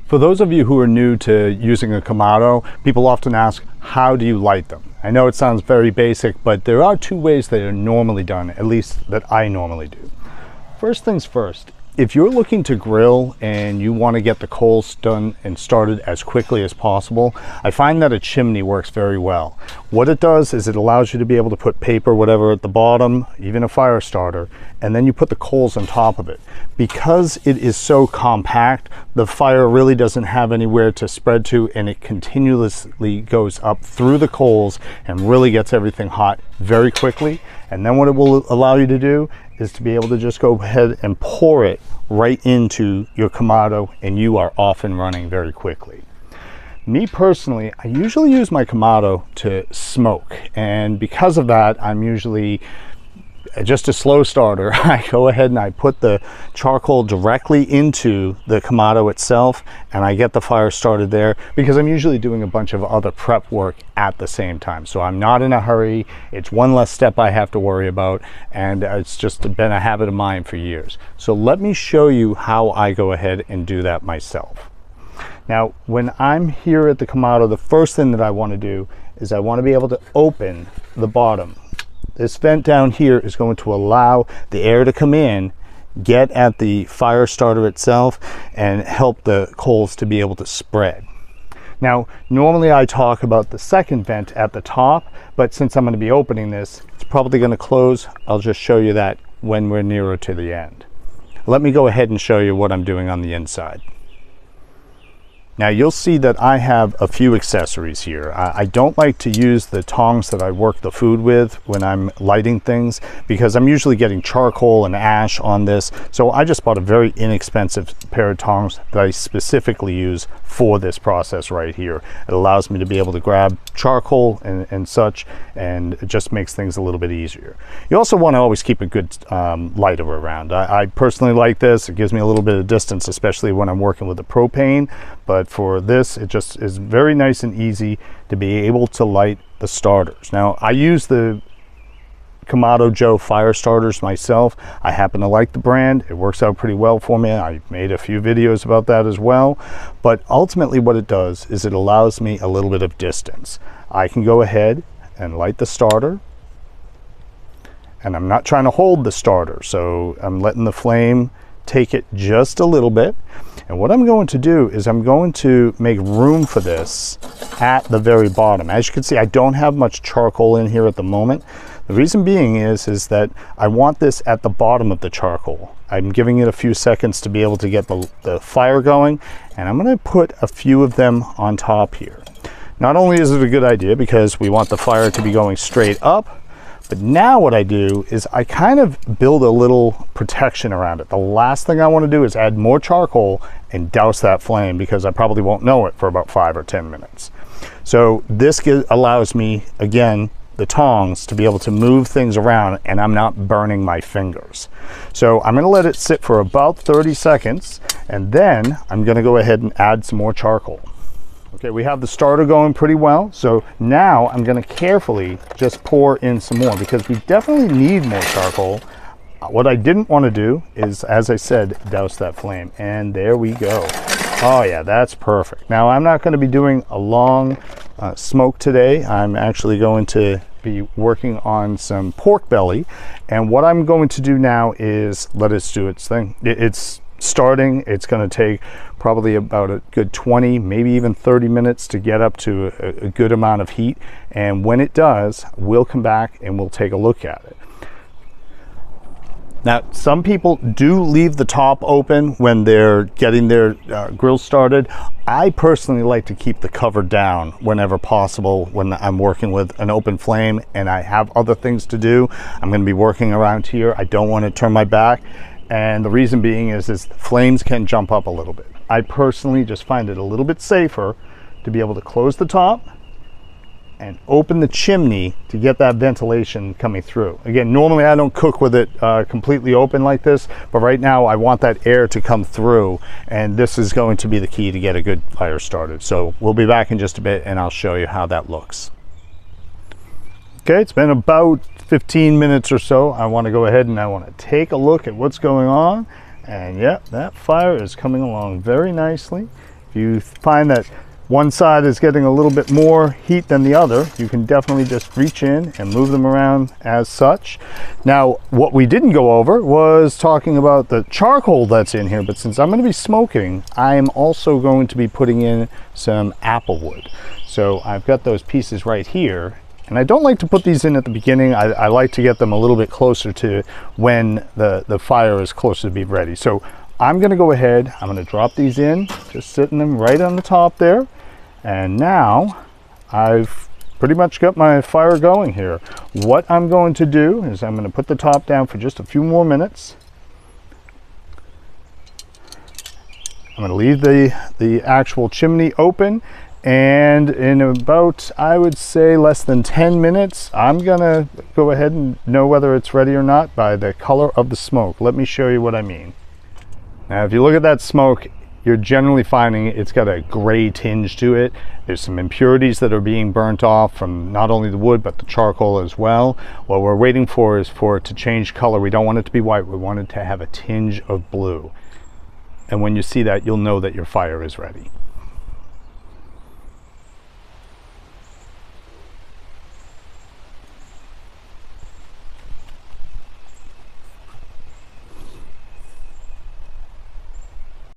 For those of you who are new to using a Kamado, people often ask, how do you light them? I know it sounds very basic, but there are two ways that are normally done, at least that I normally do. First things first, if you're looking to grill and you want to get the coals done and started as quickly as possible, I find that a chimney works very well. What it does is it allows you to be able to put paper, whatever, at the bottom, even a fire starter, and then you put the coals on top of it. Because it is so compact, the fire really doesn't have anywhere to spread to, and it continuously goes up through the coals and really gets everything hot very quickly. And then what it will allow you to do is to be able to just go ahead and pour it right into your Kamado, and you are off and running very quickly. Me personally, I usually use my Kamado to smoke, and because of that, I'm usually just a slow starter. I go ahead and I put the charcoal directly into the Kamado itself, and I get the fire started there because I'm usually doing a bunch of other prep work at the same time. So I'm not in a hurry. It's one less step I have to worry about, and it's just been a habit of mine for years. So let me show you how I go ahead and do that myself. Now, when I'm here at the Kamado, the first thing that I want to do is I want to be able to open the bottom. This vent down here is going to allow the air to come in, get at the fire starter itself, and help the coals to be able to spread. Now, normally I talk about the second vent at the top, but since I'm going to be opening this, it's probably going to close. I'll just show you that when we're nearer to the end. Let me go ahead and show you what I'm doing on the inside. Now you'll see that I have a few accessories here. I don't like to use the tongs that I work the food with when I'm lighting things, because I'm usually getting charcoal and ash on this. So I just bought a very inexpensive pair of tongs that I specifically use for this process right here. It allows me to be able to grab charcoal and such, and it just makes things a little bit easier. You also want to always keep a good lighter around. I personally like this. It gives me a little bit of distance, especially when I'm working with the propane. But for this, it just is very nice and easy to be able to light the starters. Now, I use the Kamado Joe fire starters myself. I happen to like the brand. It works out pretty well for me. I made a few videos about that as well. But ultimately what it does is it allows me a little bit of distance. I can go ahead and light the starter. And I'm not trying to hold the starter, so I'm letting the flame take it just a little bit. And what I'm going to do is I'm going to make room for this at the very bottom. As you can see, I don't have much charcoal in here at the moment. The reason being is that I want this at the bottom of the charcoal. I'm giving it a few seconds to be able to get the fire going, and I'm going to put a few of them on top here. Not only is it a good idea because we want the fire to be going straight up, but now what I do is I kind of build a little protection around it. The last thing I want to do is add more charcoal and douse that flame, because I probably won't know it for about 5 or 10 minutes. So this allows me, again, the tongs to be able to move things around, and I'm not burning my fingers. So I'm going to let it sit for about 30 seconds, and then I'm going to go ahead and add some more charcoal. Okay, we have the starter going pretty well, so now I'm going to carefully just pour in some more, because we definitely need more charcoal. What I didn't want to do is, as I said, douse that flame, and there we go. Oh yeah, that's perfect. Now I'm not going to be doing a long smoke today. I'm actually going to be working on some pork belly, and what I'm going to do now is let it do its thing. It's starting. It's going to take probably about a good 20, maybe even 30 minutes to get up to a good amount of heat, and when it does, we'll come back and we'll take a look at it. Now, some people do leave the top open when they're getting their grill started. I personally like to keep the cover down whenever possible when I'm working with an open flame and I have other things to do. I'm going to be working around here. I don't want to turn my back. And the reason being is flames can jump up a little bit. I personally just find it a little bit safer to be able to close the top and open the chimney to get that ventilation coming through. Again, normally I don't cook with it completely open like this, but right now I want that air to come through, and this is going to be the key to get a good fire started. So we'll be back in just a bit and I'll show you how that looks. Okay, it's been about 15 minutes or so. I want to go ahead and I want to take a look at what's going on, and yeah, that fire is coming along very nicely. If you find that one side is getting a little bit more heat than the other, you can definitely just reach in and move them around as such. Now, what we didn't go over was talking about the charcoal that's in here, but since I'm going to be smoking, I am also going to be putting in some apple wood. So I've got those pieces right here, and I don't like to put these in at the beginning. I like to get them a little bit closer to when the fire is closer to be ready. So I'm going to go ahead, I'm going to drop these in, just sitting them right on the top there. And now I've pretty much got my fire going here. What I'm going to do is I'm going to put the top down for just a few more minutes. I'm going to leave the actual chimney open, and in about, I would say, less than 10 minutes, I'm going to go ahead and know whether it's ready or not by the color of the smoke. Let me show you what I mean. Now, if you look at that smoke, you're generally finding it's got a gray tinge to it. There's some impurities that are being burnt off from not only the wood, but the charcoal as well. What we're waiting for is for it to change color. We don't want it to be white. We want it to have a tinge of blue. And when you see that, you'll know that your fire is ready.